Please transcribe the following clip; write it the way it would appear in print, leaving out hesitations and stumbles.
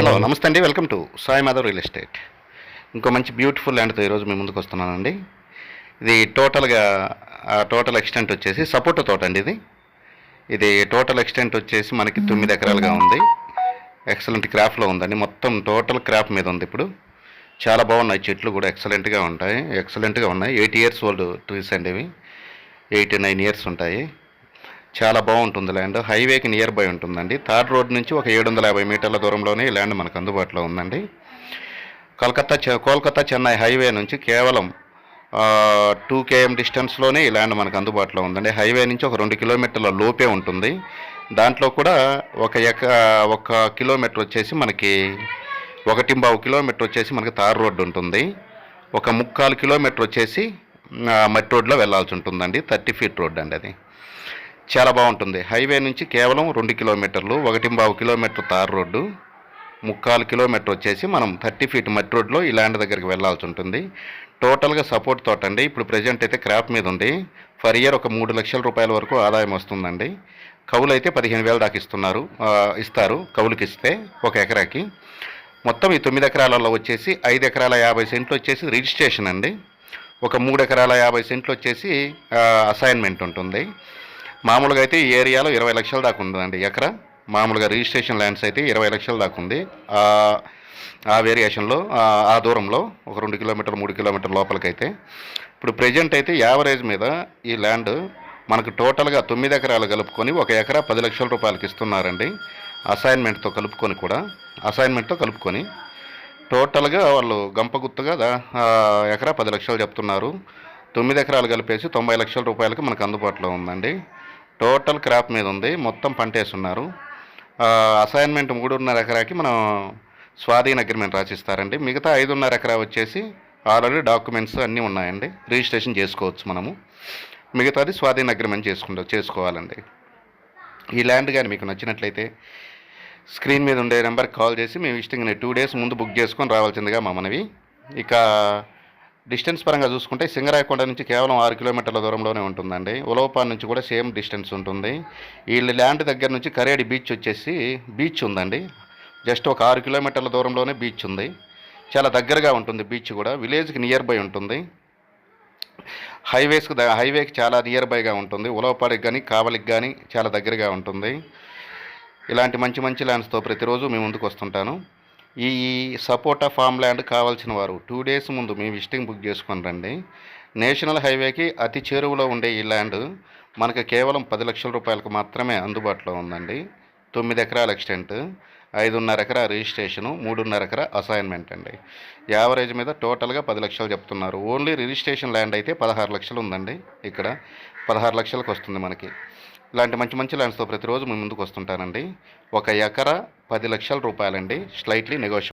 Hello నమస్తే అండి, welcome to Sai Madhav real estate. ఇంకో మంచి బ్యూటిఫుల్ ల్యాండ్తో ఈరోజు మీ ముందుకు వస్తున్నానండి. ఇది టోటల్ ఎక్స్టెంట్ వచ్చేసి సపోటా తోట అండి. ఇది టోటల్ ఎక్స్టెంట్ వచ్చేసి మనకి 9 ఎకరాలుగా ఉంది. ఎక్సలెంట్ క్రాప్లో ఉందండి. మొత్తం టోటల్ క్రాప్ మీద ఉంది. ఇప్పుడు చాలా బాగున్నాయి, చెట్లు కూడా ఎక్సలెంట్గా ఉన్నాయి. 8 ఇయర్స్ ఓల్డ్ ట్రీస్ అండి ఇవి. 8-9 ఇయర్స్ ఉంటాయి. చాలా బాగుంటుంది ల్యాండ్. హైవేకి నియర్ బై ఉంటుందండి. థర్డ్ రోడ్ నుంచి ఒక 750 మీటర్ల దూరంలోనే ఈ ల్యాండ్ మనకు అందుబాటులో ఉందండి. కోల్కతా చెన్నై హైవే నుంచి కేవలం 2 km డిస్టెన్స్లోనే ఈ ల్యాండ్ మనకు అందుబాటులో ఉందండి. హైవే నుంచి ఒక 2 కిలోమీటర్ల లోపే ఉంటుంది. దాంట్లో కూడా ఒక కిలోమీటర్ వచ్చేసి మనకి 1.25 కిలోమీటర్ వచ్చేసి మనకి తార్ రోడ్డు ఉంటుంది. ఒక 3/4 కిలోమీటర్ వచ్చేసి మట్టి రోడ్లో వెళ్ళాల్సి ఉంటుందండి. 30 ఫీట్ రోడ్ అండి అది. చాలా బాగుంటుంది. హైవే నుంచి కేవలం 2 కిలోమీటర్లు, 1.25 కిలోమీటర్ తార్ రోడ్డు, 3/4 కిలోమీటర్ వచ్చేసి మనం 30 ఫీట్ మట్టి రోడ్లో ఈ ల్యాండ్ దగ్గరికి వెళ్ళాల్సి ఉంటుంది. టోటల్గా సపోర్ట్ తోట అండి. ఇప్పుడు ప్రజెంట్ అయితే క్రాప్ మీద ఉంది. ఫర్ ఇయర్ ఒక 3 లక్షల రూపాయల వరకు ఆదాయం వస్తుందండి. కౌలు అయితే 15,000 దాకా ఇస్తారు కౌలుకి ఇస్తే ఒక ఎకరాకి. మొత్తం ఈ 9 ఎకరాలలో వచ్చేసి 5 ఎకరాల 50 సెంట్లు వచ్చేసి రిజిస్ట్రేషన్ అండి. ఒక 3 ఎకరాల 50 సెంట్లు వచ్చేసి అసైన్మెంట్ ఉంటుంది. మామూలుగా అయితే ఈ ఏరియాలో 20 లక్షల దాకా ఉందండి ఎకరా. మామూలుగా రిజిస్ట్రేషన్ ల్యాండ్స్ అయితే 20 లక్షల దాకా ఉంది. ఆ వేరియేషన్లో ఆ దూరంలో ఒక 2 కిలోమీటర్ 3 కిలోమీటర్ లోపలికైతే. ఇప్పుడు ప్రజెంట్ అయితే యావరేజ్ మీద ఈ ల్యాండ్ మనకు టోటల్గా 9 ఎకరాలు కలుపుకొని ఒక ఎకరా 10 లక్షల రూపాయలకి ఇస్తున్నారండి. అసైన్మెంట్తో కలుపుకొని టోటల్గా వాళ్ళు గంపగుత్తగా ఎకరా 10 లక్షలు చెప్తున్నారు. 9 ఎకరాలు కలిపేసి 90 లక్షల రూపాయలకి మనకు అందుబాటులో ఉందండి. టోటల్ క్రాప్ మీద ఉంది. మొత్తం పంటేస్తున్నారు. అసైన్మెంట్ 3.5 ఎకరాకి మనం స్వాధీన అగ్రిమెంట్ రాసిస్తారండి. మిగతా 5.5 ఎకరా వచ్చేసి ఆల్రెడీ డాక్యుమెంట్స్ అన్నీ ఉన్నాయండి. రిజిస్ట్రేషన్ చేసుకోవచ్చు మనము. మిగతాది స్వాధీన అగ్రిమెంట్ చేసుకోవాలండి. ఈ ల్యాండ్ కానీ మీకు నచ్చినట్లయితే స్క్రీన్ మీద ఉండే నెంబర్కి కాల్ చేసి మేము విజిటింగ్ 2 డేస్ ముందు బుక్ చేసుకొని రావాల్సిందిగా మా మనవి. ఇక డిస్టెన్స్ పరంగా చూసుకుంటే సింగరాయకొండ నుంచి కేవలం 6 కిలోమీటర్ల దూరంలోనే ఉంటుందండి. ఉలవపాన్ నుంచి కూడా సేమ్ డిస్టెన్స్ ఉంటుంది. ఈ ల్యాండ్ దగ్గర నుంచి కరేడి బీచ్ ఉందండి. జస్ట్ ఒక 6 కిలోమీటర్ల దూరంలోనే బీచ్ ఉంది. చాలా దగ్గరగా ఉంటుంది. బీచ్ కూడా విలేజ్కి నియర్ బై ఉంటుంది. హైవేకి చాలా నియర్ బైగా ఉంటుంది. ఉలవపాడికి కానీ కావలికి కానీ చాలా దగ్గరగా ఉంటుంది. ఇలాంటి మంచి ల్యాండ్స్తో ప్రతిరోజు మీ ముందుకు వస్తుంటాను. ఈ సపోటా ఫామ్ ల్యాండ్ కావాల్సిన వారు 2 డేస్ ముందు మీ విజిటింగ్ బుక్ చేసుకొని రండి. నేషనల్ హైవేకి అతి చేరువలో ఉండే ఈ ల్యాండ్ మనకు కేవలం 10 లక్షల రూపాయలకు మాత్రమే అందుబాటులో ఉందండి. 9 ఎకరాల ఎక్స్టెంట్, 5.5 ఎకరా రిజిస్ట్రేషను, 3.5 ఎకరా అసైన్మెంట్ అండి. యావరేజ్ మీద టోటల్గా 10 లక్షలు చెప్తున్నారు. ఓన్లీ రిజిస్ట్రేషన్ ల్యాండ్ అయితే 16 లక్షలు ఉందండి. ఇక్కడ 16 లక్షలకు వస్తుంది మనకి. ఇలాంటి మంచి ల్యాండ్స్తో ప్రతిరోజు మీ ముందుకు వస్తుంటానండి. ఒక ఎకరా 10 లక్షల రూపాయలండి. Slightly negotiable.